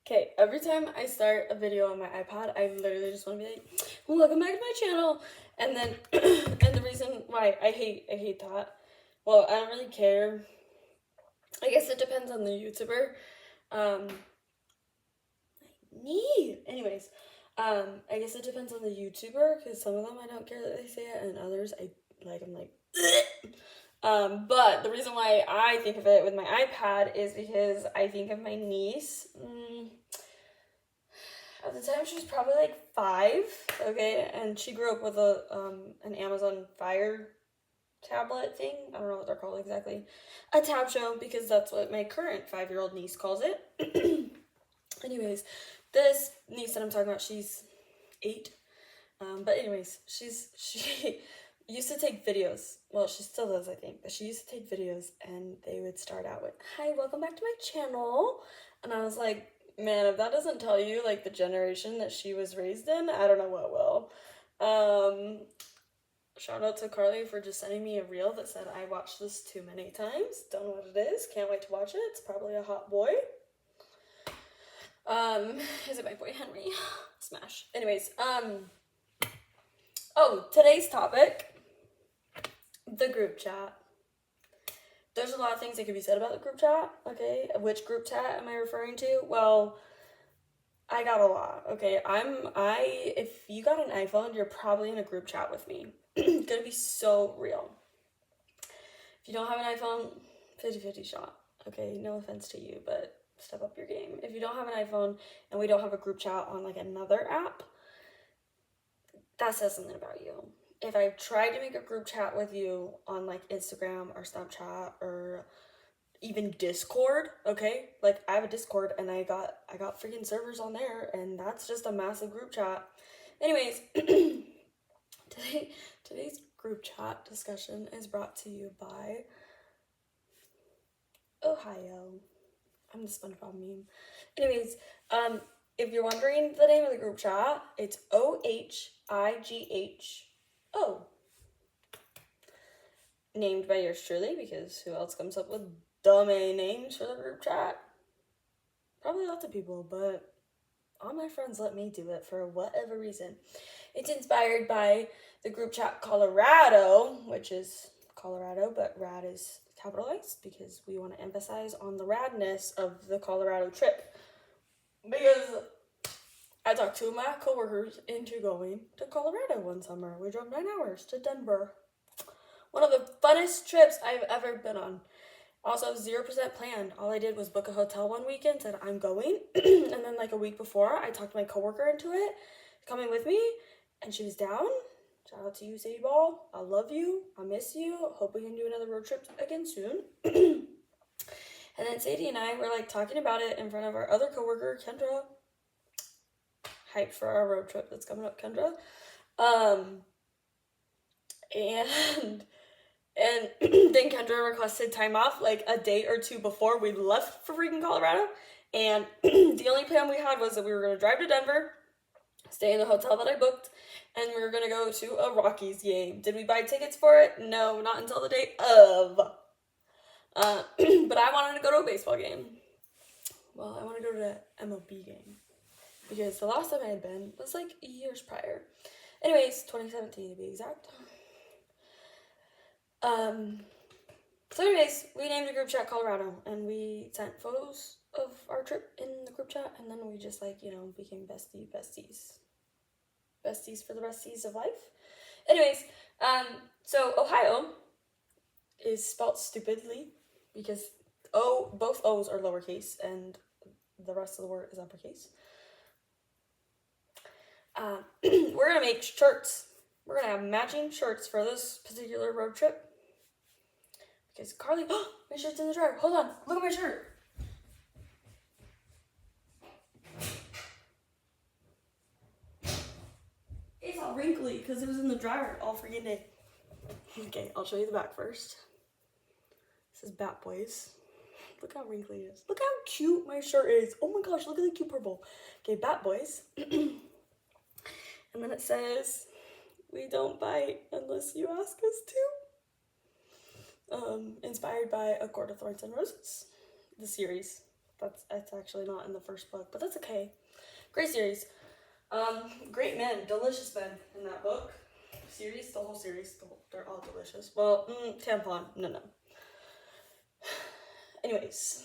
Okay, every time I start a video on my iPad, I literally just want to be like, welcome back to my channel. And then, and the reason why I hate that, well, I don't really care. I guess it depends on the YouTuber. Anyways, I guess it depends on the YouTuber, because some of them I don't care that they say it, and others I'm like, but the reason why I think of it with my iPad is because I think of my niece. At the time, she was probably like 5, okay, and she grew up with an Amazon Fire tablet thing. I don't know what they're called exactly. A tab show, because that's what my current 5-year-old niece calls it. Anyways, this niece that I'm talking about, she's 8. But anyways, she used to take videos. Well, she still does, I think. But she used to take videos, and they would start out with, "Hi, welcome back to my channel." And I was like, man, if that doesn't tell you, like, the generation that she was raised in, I don't know what will. Shout out to Carly for just sending me a reel that said, "I watched this too many times. Don't know what it is. Can't wait to watch it. It's probably a hot boy." Is it my boy Henry? Smash. Anyways, today's topic, the group chat. There's a lot of things that could be said about the group chat, okay? Which group chat am I referring to? Well, I got a lot, okay? If you got an iPhone, you're probably in a group chat with me. It's gonna be so real. If you don't have an iPhone, 50-50 shot, okay? No offense to you, but step up your game. If you don't have an iPhone and we don't have a group chat on like another app, that says something about you. If I tried to make a group chat with you on like Instagram or Snapchat or even Discord, okay? Like I have a Discord and I got freaking servers on there, and that's just a massive group chat. Anyways, today's group chat discussion is brought to you by Ohio. I'm the SpongeBob meme. Anyways, if you're wondering the name of the group chat, it's OHIGHO. Named by yours truly, because who else comes up with domain names for the group chat? Probably lots of people, but all my friends let me do it for whatever reason. It's inspired by the group chat Colorado, which is Colorado, but rad is capitalized because we want to emphasize on the radness of the Colorado trip. Because I talked to my coworkers into going to Colorado one summer. We drove 9 hours to Denver. One of the funnest trips I've ever been on. Also, 0% planned. All I did was book a hotel one weekend, said I'm going, and then like a week before, I talked my coworker into it, coming with me, and she was down. Shout out to you, Sadie Ball. I love you. I miss you. Hope we can do another road trip again soon. And then Sadie and I were like talking about it in front of our other coworker, Kendra. Hyped for our road trip that's coming up, Kendra. And then Kendra requested time off like a day or two before we left for freaking Colorado. And the only plan we had was that we were going to drive to Denver, stay in the hotel that I booked, and we were going to go to a Rockies game. Did we buy tickets for it? No, not until the day of. But I wanted to go to a baseball game. Well, I want to go to the MLB game, because the last time I had been was like years prior. Anyways, 2017 to be exact. So anyways, we named a group chat Colorado, and we sent photos of our trip in the group chat, and then we just became besties for the resties of life. Anyways, so Ohio is spelt stupidly because both O's are lowercase and the rest of the word is uppercase. We're gonna make shirts. We're gonna have matching shirts for this particular road trip. Because Carly, my shirt's in the dryer. Hold on, look at my shirt. It's all wrinkly because it was in the dryer all freaking day. Okay, I'll show you the back first. This is Bat Boys. Look how wrinkly it is. Look how cute my shirt is. Oh my gosh, look at the cute purple. Okay, Bat Boys. And then it says, "We don't bite unless you ask us to." Inspired by A Court of Thorns and Roses, the series That's actually not in the first book, but that's okay. Great series. Great men, delicious men in that book. Series, the whole series, they're all delicious. Well, tampon, no. Anyways,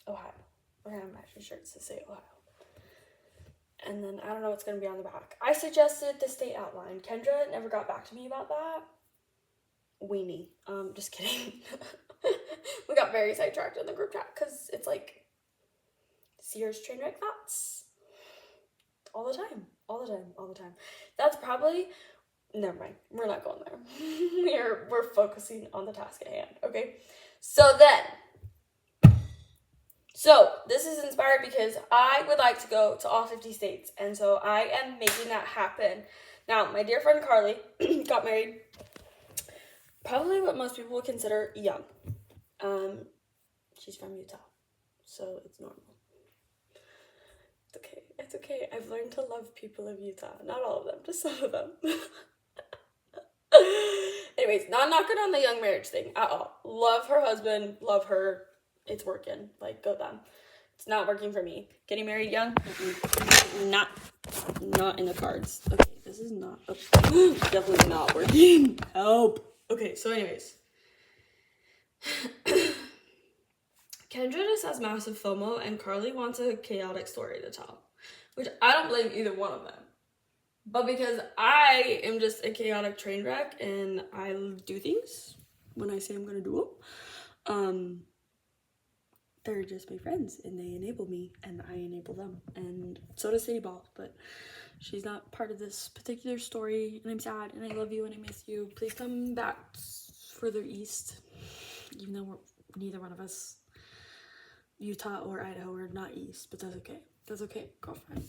Ohio. We're gonna have matching shirts to say Ohio. And then I don't know what's gonna be on the back. I suggested the state outline. Kendra never got back to me about that. Weenie. Just kidding. We got very sidetracked in the group chat because it's like Sears train wreck thoughts. All the time. That's probably, never mind. We're not going there. We're focusing on the task at hand, okay? So this is inspired because I would like to go to all 50 states, and so I am making that happen. Now, my dear friend Carly got married, probably what most people would consider young. She's from Utah, so it's normal. It's okay. I've learned to love people of Utah. Not all of them, just some of them. Anyways, not knocking on the young marriage thing at all. Love her husband, love her. It's working. Like, go them. It's not working for me. Getting married young? Not in the cards. Okay, this is not, definitely not working. Help. Okay, so anyways. Kendra just has massive FOMO, and Carly wants a chaotic story to tell, which I don't blame either one of them. But because I am just a chaotic train wreck, and I do things when I say I'm going to do them, they're just my friends, and they enable me, and I enable them, and so does City Ball, but she's not part of this particular story, and I'm sad, and I love you, and I miss you. Please come back further east, even though neither one of us, Utah or Idaho, are not east, but that's okay. That's okay, girlfriend.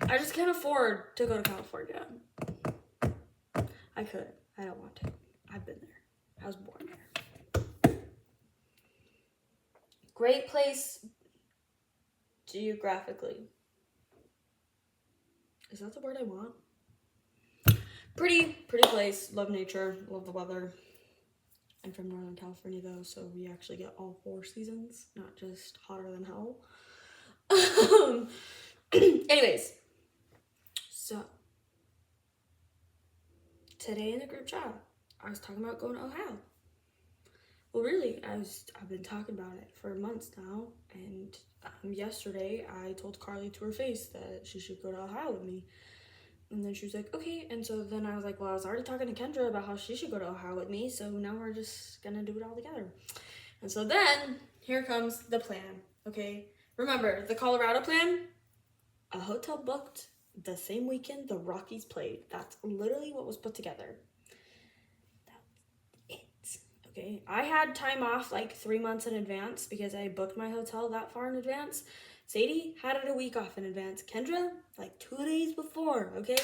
I just can't afford to go to California. I could. I don't want to. I've been there. I was born there. Great place geographically. Is that the word I want? Pretty place. Love nature. Love the weather. I'm from Northern California though, so we actually get all 4 seasons, not just hotter than hell. Anyways, so today in the group chat, I was talking about going to Ohio. Well, really, I've been talking about it for months now, and yesterday I told Carly to her face that she should go to Ohio with me. And then she was like, okay. And so then I was like, well, I was already talking to Kendra about how she should go to Ohio with me, so now we're just gonna do it all together. And so then here comes the plan, okay? Remember, the Colorado plan, a hotel booked the same weekend the Rockies played. That's literally what was put together. That's it, okay? I had time off like 3 months in advance because I booked my hotel that far in advance. Sadie had it a week off in advance. Kendra, like 2 days before, okay?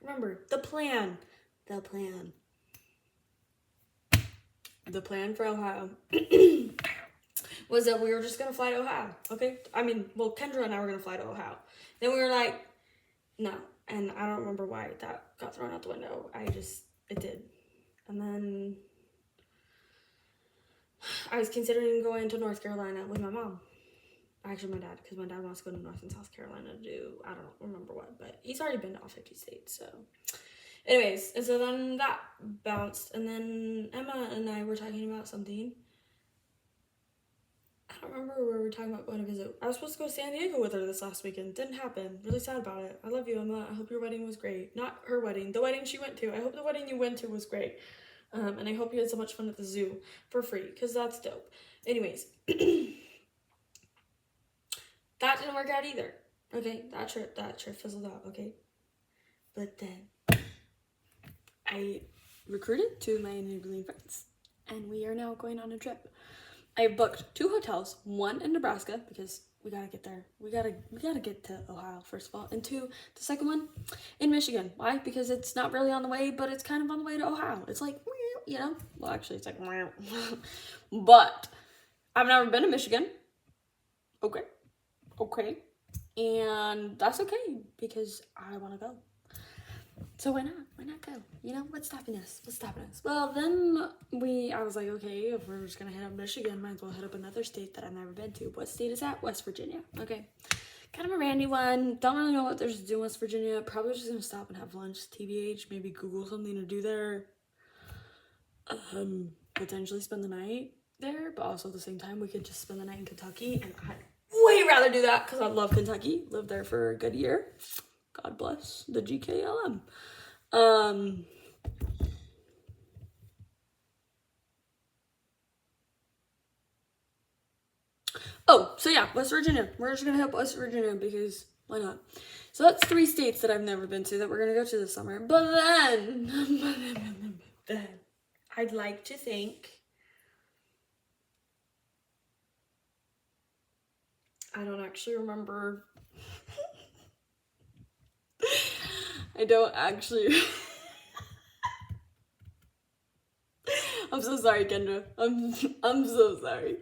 Remember, the plan for Ohio was that we were just gonna fly to Ohio, okay? I mean, well, Kendra and I were gonna fly to Ohio. Then we were like, no. And I don't remember why that got thrown out the window. It did. And then I was considering going to North Carolina with my mom. Actually, my dad, because my dad wants to go to North and South Carolina to do, I don't remember what, but he's already been to all 50 states, so. Anyways, and so then that bounced, and then Emma and I were talking about something. I don't remember where we were talking about going to visit. I was supposed to go to San Diego with her this last weekend. Didn't happen. Really sad about it. I love you, Emma. I hope your wedding was great. Not her wedding, the wedding she went to. I hope the wedding you went to was great. And I hope you had so much fun at the zoo for free, because that's dope. Anyways. That didn't work out either. Okay, that trip fizzled out, okay? But then I recruited 2 of my enabling friends, and we are now going on a trip. I booked 2 hotels, one in Nebraska, because we gotta get there. We gotta get to Ohio, first of all. And 2, the second one, in Michigan. Why? Because it's not really on the way, but it's kind of on the way to Ohio. It's like, you know? Well, actually, it's like, but I've never been to Michigan. Okay, and that's okay because I want to go. So why not? Why not go? You know, what's stopping us? What's stopping us? Well, then I was like, okay, if we're just gonna hit up Michigan, might as well hit up another state that I've never been to. What state is that? West Virginia. Okay. Kind of a randy one. Don't really know what there's to do in West Virginia. Probably just gonna stop and have lunch, TBH, maybe Google something to do there. Potentially spend the night there, but also at the same time, we could just spend the night in Kentucky, and I'd way rather do that because I love Kentucky. Lived there for a good year. God bless the GKLM. Oh, so yeah, West Virginia. We're just gonna hit West Virginia because why not? So that's 3 states that I've never been to that we're gonna go to this summer. But then, I'd like to think, I don't actually remember. I don't actually. I'm so sorry, Kendra. I'm so sorry.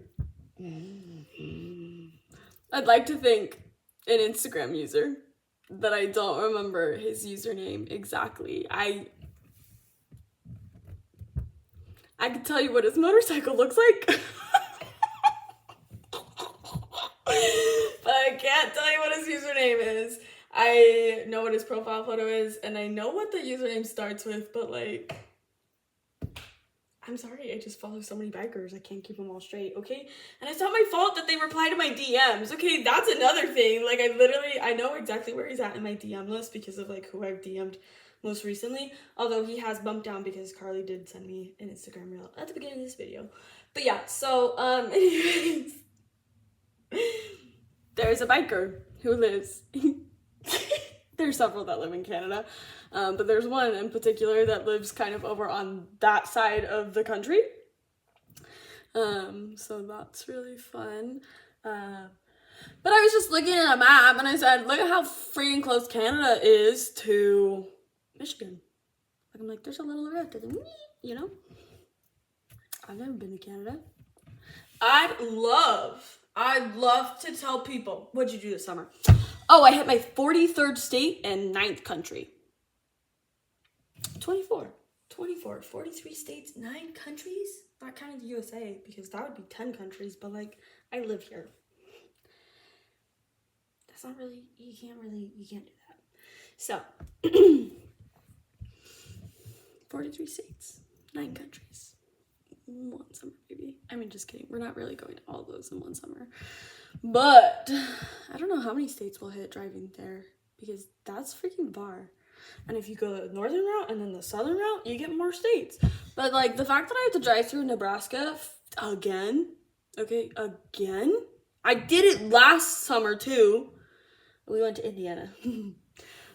I'd like to think an Instagram user that I don't remember his username exactly. I can tell you what his motorcycle looks like. But I can't tell you what his username is. I know what his profile photo is, and I know what the username starts with, but like, I'm sorry, I just follow so many bikers. I can't keep them all straight, okay? And it's not my fault that they reply to my DMs, okay? That's another thing. Like, I know exactly where he's at in my DM list because of, like, who I've DM'd most recently. Although he has bumped down because Carly did send me an Instagram reel at the beginning of this video. But yeah, so, anyways. There's a biker who lives... There's several that live in Canada, but there's one in particular that lives kind of over on that side of the country. So that's really fun. But I was just looking at a map and I said, look at how freaking close Canada is to Michigan. Like, I'm like, there's a little road to the, you know? I've never been to Canada. I'd love to tell people, what'd you do this summer? Oh, I hit my 43rd state and 9th country. 43 states, 9 countries? Not counting the USA, because that would be 10 countries, but like, I live here. That's not really, you can't do that. So, 43 states, 9 countries. 1 summer, maybe. I mean, just kidding. We're not really going to all those in 1 summer. But I don't know how many states we'll hit driving there because that's freaking far. And if you go the northern route and then the southern route, you get more states. But like the fact that I have to drive through Nebraska again, I did it last summer too. We went to Indiana.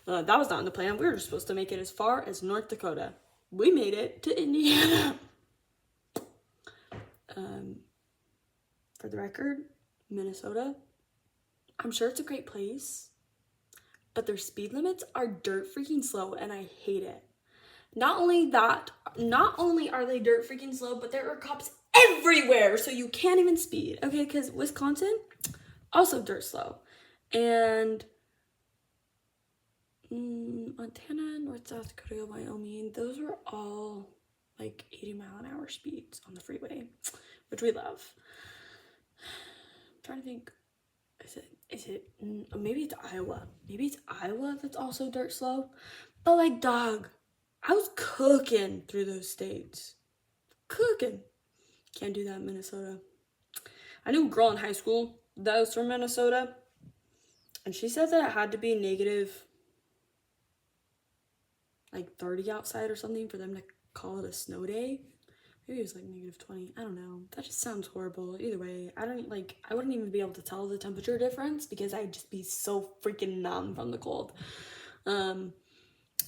That was not in the plan. We were just supposed to make it as far as North Dakota. We made it to Indiana. For the record, Minnesota, I'm sure it's a great place, but their speed limits are dirt freaking slow and I hate it. Not only are they dirt freaking slow, but there are cops everywhere, so you can't even speed, okay? Because Wisconsin, also dirt slow. And Montana, North, South Dakota, Wyoming, those were all like 80-mile-an-hour speeds on the freeway, which we love. I'm trying to think, is it, maybe it's Iowa. Maybe it's Iowa that's also dirt slow. But like, dog, I was cooking through those states. Cooking. Can't do that in Minnesota. I knew a girl in high school that was from Minnesota, and she said that it had to be negative like 30 outside or something for them to call it a snow day. Maybe it was like negative 20. I don't know. That just sounds horrible. Either way, I wouldn't even be able to tell the temperature difference because I'd just be so freaking numb from the cold. And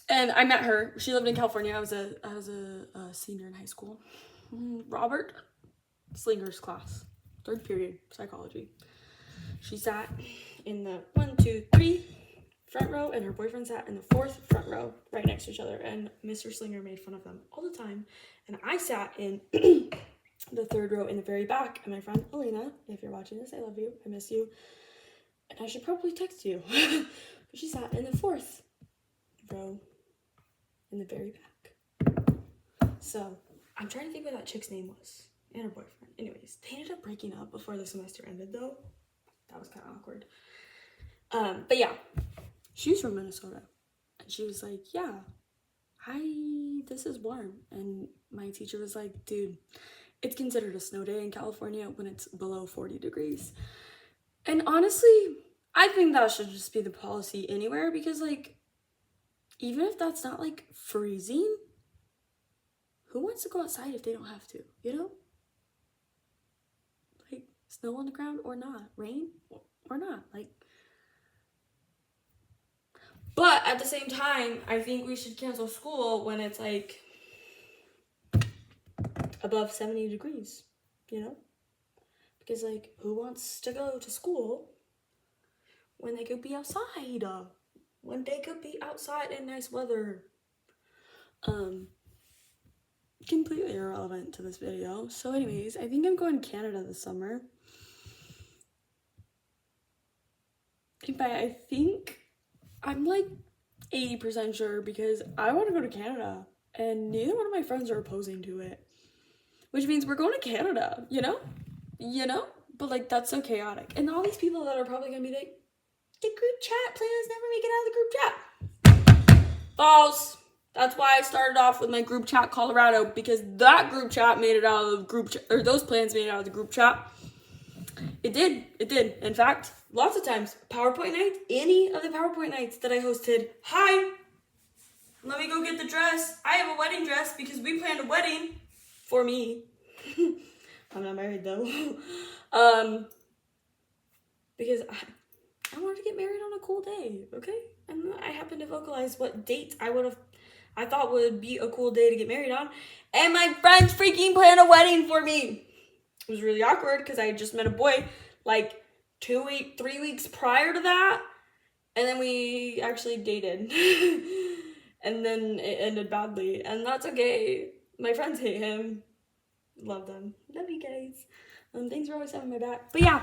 I met her. She lived in California. I was a senior in high school. Robert Slinger's class, 3rd period, psychology. She sat in the 1, 2, 3 front row, and her boyfriend sat in the 4th front row, right next to each other. And Mr. Slinger made fun of them all the time. And I sat in the 3rd row in the very back. And my friend Elena, if you're watching this, I love you. I miss you. And I should probably text you. But she sat in the 4th row. in the very back. So I'm trying to think what that chick's name was and her boyfriend. Anyways, they ended up breaking up before the semester ended though. That was kind of awkward. But yeah, she was from Minnesota, and she was like, yeah, this is warm. And my teacher was like, dude, it's considered a snow day in California when it's below 40 degrees. And honestly, I think that should just be the policy anywhere, because like, even if that's not like freezing, who wants to go outside if they don't have to, you know? Like, snow on the ground or not, rain or not, like. But at the same time, I think we should cancel school when it's like above 70 degrees, you know? Because like, who wants to go to school when they could be outside? When they could be outside in nice weather. Completely irrelevant to this video. So anyways, I think I'm going to Canada this summer. But I think I'm like 80% sure, because I want to go to Canada and neither one of my friends are opposing to it. Which means we're going to Canada, you know? But like, that's so chaotic. And all these people that are probably gonna be like, the group chat plans never make it out of the group chat. False. That's why I started off with my group chat Colorado, because that group chat made it out of the group chat, or those plans made it out of the group chat. It did. In fact, lots of times, PowerPoint nights, any of the PowerPoint nights that I hosted, hi, let me go get the dress. I have a wedding dress because we planned a wedding for me. I'm not married though. Because I wanted to get married on a cool day, okay? And I happened to vocalize what date I thought would be a cool day to get married on. And my friends freaking planned a wedding for me. It was really awkward because I had just met a boy like 3 weeks prior to that. And then we actually dated. And then it ended badly. And that's okay. My friends hate him. Love them. Love you guys. Thanks for always having my back. But yeah,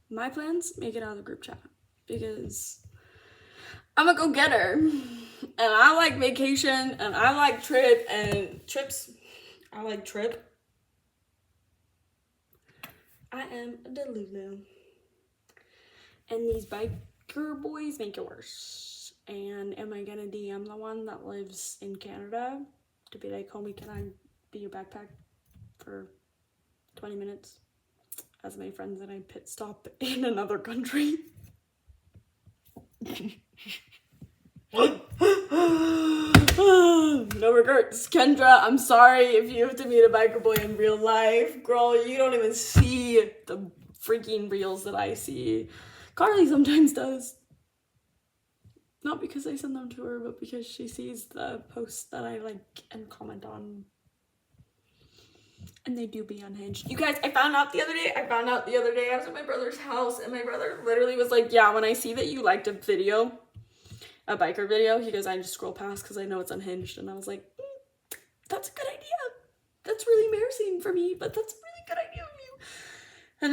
my plans make it out of the group chat because I'm a go-getter. And I like vacation and I like trips. I like trip. I am a Delulu. And these biker boys make it worse. And am I gonna DM the one that lives in Canada to be like, homie, can I be your backpack for 20 minutes as my friends and I pit stop in another country? No regrets, Kendra. I'm sorry if you have to meet a biker boy in real life. Girl, you don't even see the freaking reels that I see. Carly sometimes does. Not because I send them to her, but because she sees the posts that I like and comment on. And they do be unhinged. You guys, I found out the other day I was at my brother's house and my brother literally was like, yeah, when I see that you liked a biker video, he goes, I just scroll past because I know it's unhinged. And I was like, that's a good idea. That's really embarrassing for me, but that's a really good idea of you. And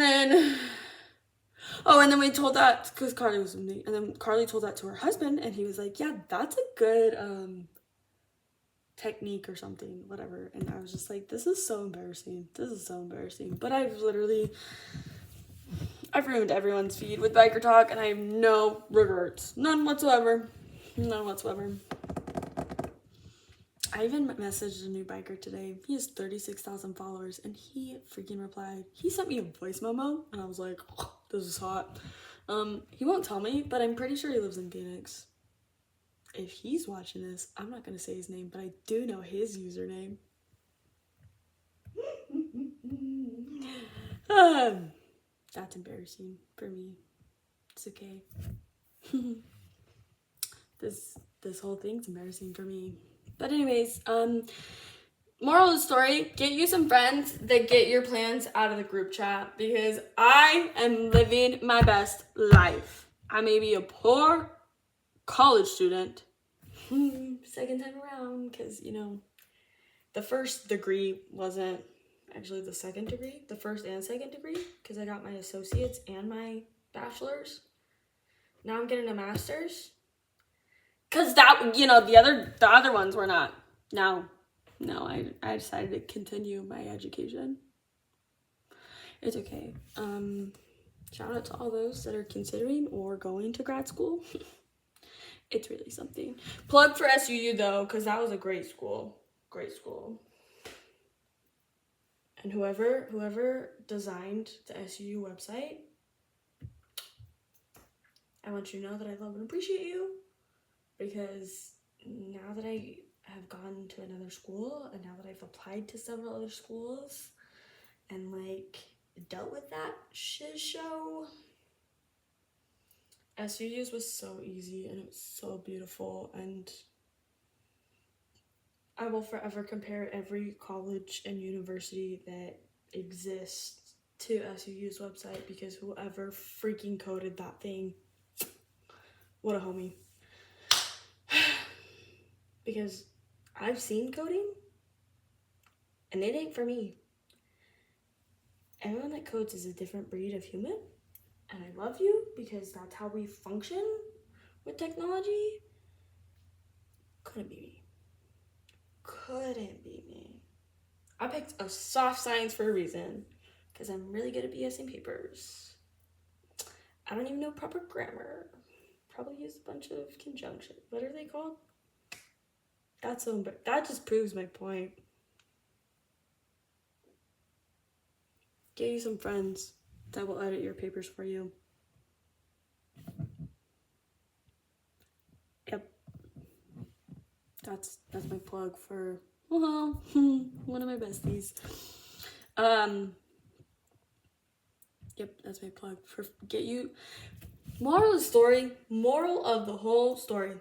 then we told that because Carly was with me, and then Carly told that to her husband, and he was like, yeah, that's a good technique or something, whatever. And I was just like, this is so embarrassing. But I've ruined everyone's feed with biker talk, and I have no regrets. None whatsoever. I even messaged a new biker today. He has 36,000 followers, and he freaking replied. He sent me a voice memo, and I was like, oh, this is hot. He won't tell me, but I'm pretty sure he lives in Phoenix. If he's watching this, I'm not going to say his name, but I do know his username. That's embarrassing for me. It's okay. This whole thing's embarrassing for me. But anyways, moral of the story, get you some friends that get your plans out of the group chat, because I am living my best life. I may be a poor college student, second time around, because, the first degree wasn't actually the second degree, the first and second degree, because I got my associates and my bachelor's. Now I'm getting a master's, Because that, you know, the other ones were not. No, I decided to continue my education. It's okay. Shout out to all those that are considering or going to grad school. It's really something. Plug for SUU though, because that was a great school. Great school. And whoever designed the SUU website, I want you to know that I love and appreciate you, because now that I have gone to another school and now that I've applied to several other schools and like dealt with that shit show, SUU's was so easy and it was so beautiful, and I will forever compare every college and university that exists to SUU's website, because whoever freaking coded that thing, what a homie. Because I've seen coding and it ain't for me. Everyone that codes is a different breed of human, and I love you because that's how we function with technology. Couldn't be me. Couldn't be me. I picked a soft science for a reason, because I'm really good at BSing papers. I don't even know proper grammar. Probably use a bunch of conjunctions. What are they called? That just proves my point. Get you some friends that will edit your papers for you. Yep. That's my plug for, well, one of my besties. Yep, that's my plug for get you. Moral of the story, moral of the whole story.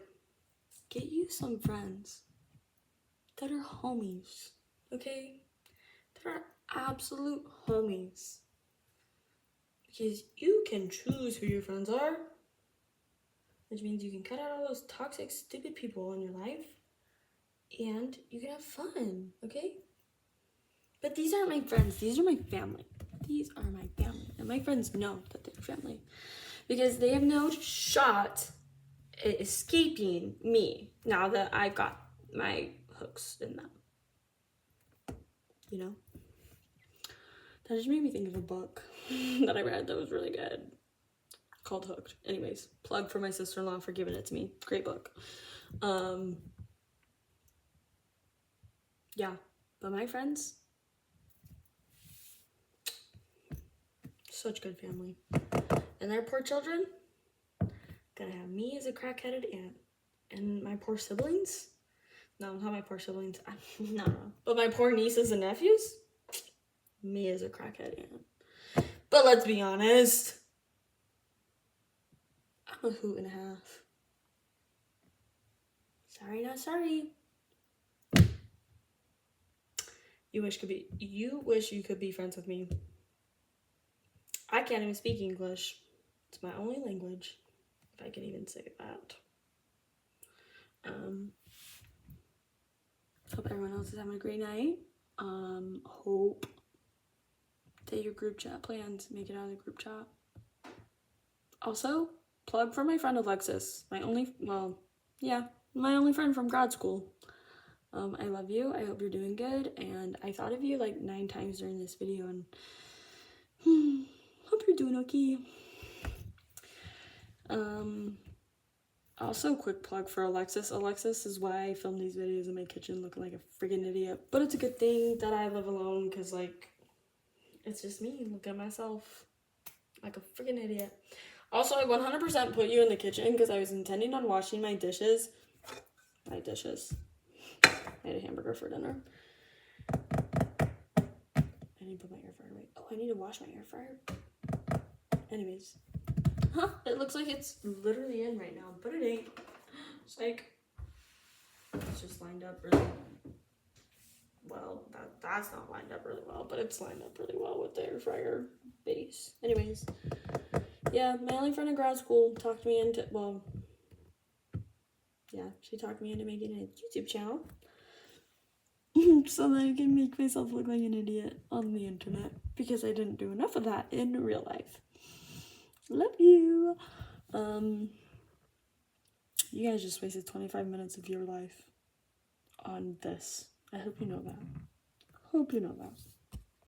Get you some friends that are homies, okay? That are absolute homies. Because you can choose who your friends are, which means you can cut out all those toxic, stupid people in your life, and you can have fun, okay? But these aren't my friends. These are my family. These are my family. And my friends know that they're family, because they have no shot at escaping me now that I've got my hooks in them. You know? That just made me think of a book that I read that was really good, called Hooked. Anyways, plug for my sister-in-law for giving it to me. Great book. Yeah, but my friends, such good family. And their poor children, gotta have me as a crackheaded aunt. And my poor siblings, no, not my poor siblings, no, but my poor nieces and nephews, me as a crackhead aunt. But let's be honest, I'm a hoot and a half. Sorry, not sorry. You wish you could be friends with me. I can't even speak English. It's my only language, if I can even say that. Hope everyone else is having a great night. Hope that your group chat plans make it out of the group chat. Also, plug for my friend Alexis, my only friend from grad school. I love you. I hope you're doing good, and I thought of you like 9 times during this video, and hope you're doing okay. Also, quick plug for Alexis. Alexis is why I film these videos in my kitchen looking like a freaking idiot. But it's a good thing that I live alone, because, like, it's just me looking at myself like a freaking idiot. Also, I 100% put you in the kitchen because I was intending on washing my dishes. I had a hamburger for dinner. I need to put my air fryer away. Oh, I need to wash my air fryer. Anyways. It looks like it's literally in right now, but it ain't. It's like, it's just lined up really well. That's not lined up really well, but it's lined up really well with the air fryer base. Anyways, yeah, my only friend in grad school talked me into, she talked me into making a YouTube channel so that I can make myself look like an idiot on the internet, because I didn't do enough of that in real life. Love you. You guys just wasted 25 minutes of your life on this. I hope you know that. Hope you know that.